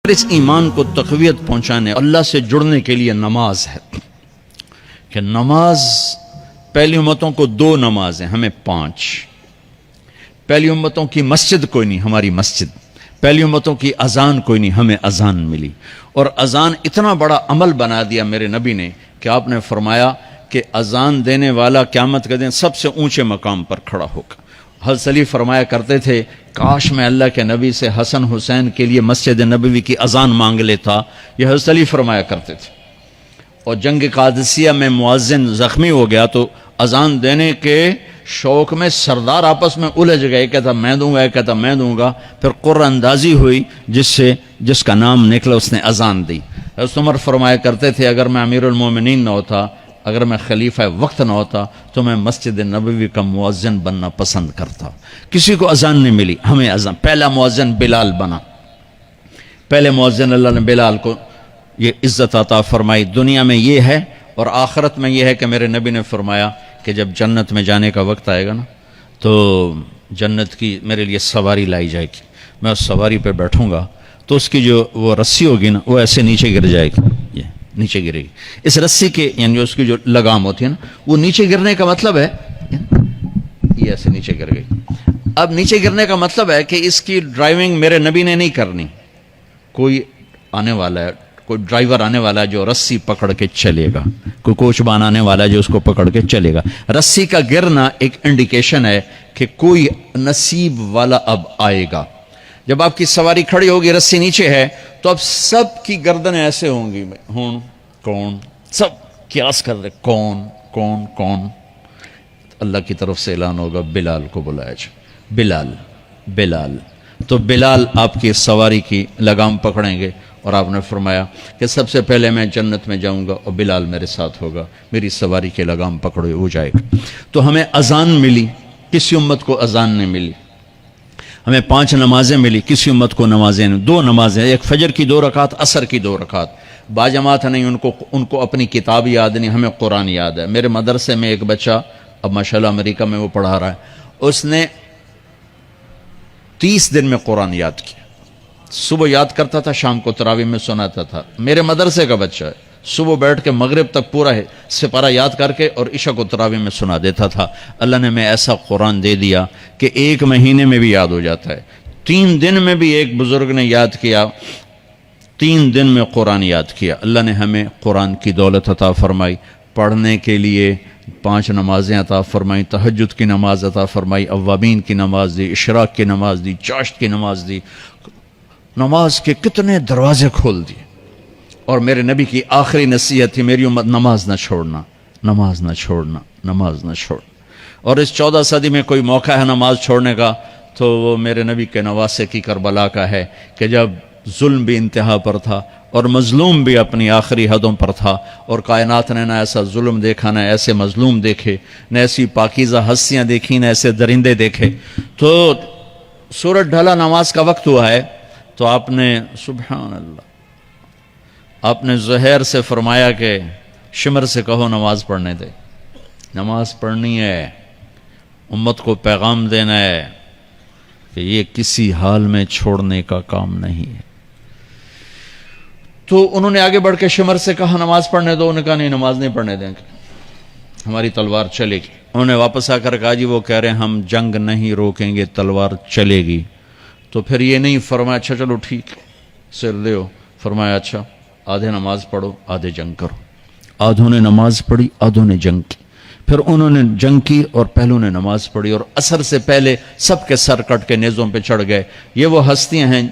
اس ایمان کو تقویت پہنچانے اللہ سے جڑنے کے لیے نماز ہے کہ نماز پہلی امتوں کو 2 نمازیں ہمیں 5، پہلی امتوں کی مسجد کوئی نہیں ہماری مسجد، پہلی امتوں کی اذان کوئی نہیں ہمیں اذان ملی، اور اذان اتنا بڑا عمل بنا دیا میرے نبی نے کہ آپ نے فرمایا کہ اذان دینے والا قیامت کے دن سب سے اونچے مقام پر کھڑا ہوگا۔ حضرت علی فرمایا کرتے تھے کاش میں اللہ کے نبی سے حسن حسین کے لیے مسجد نبوی کی اذان مانگ لیتا، یہ حضرت علی فرمایا کرتے تھے۔ اور جنگ قادسیہ میں مؤذن زخمی ہو گیا تو اذان دینے کے شوق میں سردار آپس میں الجھ گئے، کہتا میں دوں گا، کہتا میں دوں گا، پھر قرہ اندازی ہوئی جس کا نام نکلا اس نے اذان دی۔ حضرت عمر فرمایا کرتے تھے اگر میں امیر المومنین نہ ہوتا، اگر میں خلیفہ وقت نہ ہوتا تو میں مسجد نبوی کا مؤذن بننا پسند کرتا۔ کسی کو اذان نہیں ملی، ہمیں اذان۔ پہلا مؤذن بلال بنا، پہلے مؤذن اللہ نے بلال کو یہ عزت عطا فرمائی۔ دنیا میں یہ ہے اور آخرت میں یہ ہے کہ میرے نبی نے فرمایا کہ جب جنت میں جانے کا وقت آئے گا نا تو جنت کی میرے لیے سواری لائی جائے گی، میں اس سواری پہ بیٹھوں گا تو اس کی جو وہ رسی ہوگی نا وہ ایسے نیچے گر جائے گی، یہ نیچے گرے گی۔ اس رسی کے یعنی اس کی جو لگام ہوتی ہے نا وہ نیچے گرنے کا مطلب ہے یہ ایسے نیچے گر گئی۔ اب نیچے گرنے کا مطلب ہے کہ اس کی ڈرائیونگ میرے نبی نے نہیں کرنی، کوئی آنے والا ہے، کوئی ڈرائیور آنے والا ہے جو رسی پکڑ کے چلے گا، کوئی کوچبان آنے والا ہے جو اس کو پکڑ کے چلے گا۔ رسی کا گرنا ایک انڈیکیشن ہے کہ کوئی نصیب والا اب آئے گا۔ جب آپ کی سواری کھڑی ہوگی رسی نیچے ہے تو اب سب کی گردنیں ایسے ہوں گی، کون سب قیاس کر رہے کون کون کون۔ اللہ کی طرف سے اعلان ہوگا بلال کو بلایا جائے، بلال بلال، تو بلال آپ کی سواری کی لگام پکڑیں گے اور آپ نے فرمایا کہ سب سے پہلے میں جنت میں جاؤں گا اور بلال میرے ساتھ ہوگا، میری سواری کی لگام پکڑے ہو جائے گا۔ تو ہمیں اذان ملی، کسی امت کو اذان نہیں ملی۔ ہمیں 5 نمازیں ملی، کسی امت کو نمازیں نہیں۔ 2 نمازیں، ایک فجر کی 2 رکعت، عصر کی 2 رکعت۔ باجماعت نہیں، ان کو اپنی کتاب یاد نہیں، ہمیں قرآن یاد ہے۔ میرے مدرسے میں ایک بچہ اب ماشاءاللہ امریکہ میں وہ پڑھا رہا ہے، اس نے 30 دن میں قرآن یاد کیا۔ صبح یاد کرتا تھا، شام کو تراویح میں سناتا تھا۔ میرے مدرسے کا بچہ ہے، صبح بیٹھ کے مغرب تک پورا ہے سپارہ یاد کر کے اور عشاء کو تراویح میں سنا دیتا تھا۔ اللہ نے میں ایسا قرآن دے دیا کہ 1 مہینے میں بھی یاد ہو جاتا ہے۔ 3 دن میں بھی ایک بزرگ نے یاد کیا، 3 دن میں قرآن یاد کیا۔ اللہ نے ہمیں قرآن کی دولت عطا فرمائی، پڑھنے کے لیے 5 نمازیں عطا فرمائی، تہجد کی نماز عطا فرمائی، اوابین کی نماز دی، اشراق کی نماز دی، چاشت کی نماز دی۔ نماز کے کتنے دروازے کھول دیے۔ اور میرے نبی کی آخری نصیحت تھی میری امت نماز نہ چھوڑنا، نماز نہ چھوڑنا، نماز نہ چھوڑنا۔ اور اس 14 صدی میں کوئی موقع ہے نماز چھوڑنے کا تو وہ میرے نبی کے نواسے کی کربلا کا ہے کہ جب ظلم بھی انتہا پر تھا اور مظلوم بھی اپنی آخری حدوں پر تھا، اور کائنات نے نہ ایسا ظلم دیکھا، نہ ایسے مظلوم دیکھے، نہ ایسی پاکیزہ ہستیاں دیکھی، نہ ایسے درندے دیکھے۔ تو سورج ڈھلا، نماز کا وقت ہوا ہے تو آپ نے سبحان اللہ، آپ نے زہیر سے فرمایا کہ شمر سے کہو نماز پڑھنے دے، نماز پڑھنی ہے، امت کو پیغام دینا ہے کہ یہ کسی حال میں چھوڑنے کا کام نہیں ہے۔ تو انہوں نے آگے بڑھ کے شمر سے کہا نماز پڑھنے دو، انہوں نے کہا نہیں نماز نہیں پڑھنے دیں گے، ہماری تلوار چلے گی۔ انہوں نے واپس آ کر کہا جی وہ کہہ رہے ہیں ہم جنگ نہیں روکیں گے، تلوار چلے گی۔ تو پھر یہ نہیں فرمایا اچھا چلو ٹھیک سر دیو، فرمایا اچھا آدھے نماز پڑھو آدھے جنگ کرو۔ آدھوں نے نماز پڑھی، آدھوں نے جنگ کی۔ پھر انہوں نے جنگ کی اور پہلوں نے نماز پڑھی، اور عصر سے پہلے سب کے سر کٹ کے نیزوں پہ چڑھ گئے۔ یہ وہ ہستیاں ہیں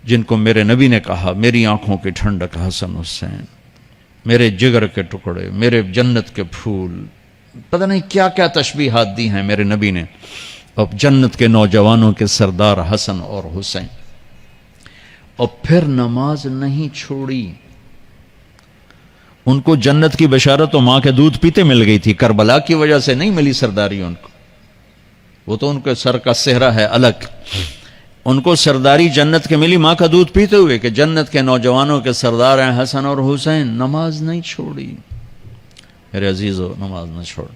جن کو میرے نبی نے کہا میری آنکھوں کی ٹھنڈک حسن حسین، میرے جگر کے ٹکڑے، میرے جنت کے پھول، پتہ نہیں کیا کیا تشبیہات دی ہیں میرے نبی نے۔ اب جنت کے نوجوانوں کے سردار حسن اور حسین۔ اور پھر نماز نہیں چھوڑی۔ ان کو جنت کی بشارت تو ماں کے دودھ پیتے مل گئی تھی، کربلا کی وجہ سے نہیں ملی سرداری ان کو، وہ تو ان کے سر کا صحرا ہے الگ۔ ان کو سرداری جنت کے ملی ماں کا دودھ پیتے ہوئے کہ جنت کے نوجوانوں کے سردار ہیں حسن اور حسین۔ نماز نہیں چھوڑی میرے عزیزو، نماز نہ چھوڑ۔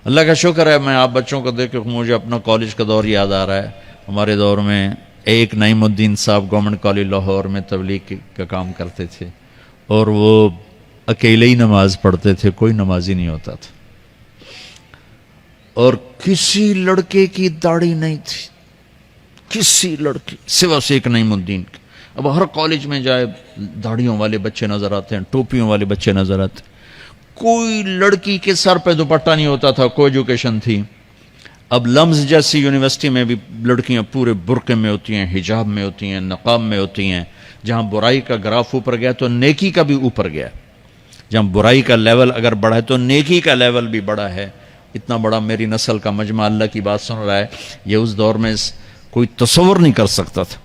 اللہ کا شکر ہے، میں آپ بچوں کو دیکھ کے مجھے اپنا کالج کا دور یاد آ رہا ہے۔ ہمارے دور میں ایک نعیم الدین صاحب گورنمنٹ کالج لاہور میں تبلیغ کا کام کرتے تھے، اور وہ اکیلے ہی نماز پڑھتے تھے، کوئی نمازی نہیں ہوتا تھا، اور کسی لڑکے کی داڑھی نہیں تھی، کسی لڑکی سوا سے ایک نعیم الدین کی۔ اب ہر کالج میں جائے داڑھیوں والے بچے نظر آتے ہیں، ٹوپیوں والے بچے نظر آتے ہیں، کوئی لڑکی کے سر پہ دوپٹہ نہیں ہوتا تھا، کوئی ایجوکیشن تھی۔ اب لمز جیسی یونیورسٹی میں بھی لڑکیاں پورے برقعے میں ہوتی ہیں، حجاب میں ہوتی ہیں، نقاب میں ہوتی ہیں۔ جہاں برائی کا گراف اوپر گیا تو نیکی کا بھی اوپر گیا، جہاں برائی کا لیول اگر بڑھا ہے تو نیکی کا لیول بھی بڑا ہے۔ اتنا بڑا میری نسل کا مجمع اللہ کی بات سن رہا ہے، یہ اس دور میں کوئی تصور نہیں کر سکتا تھا۔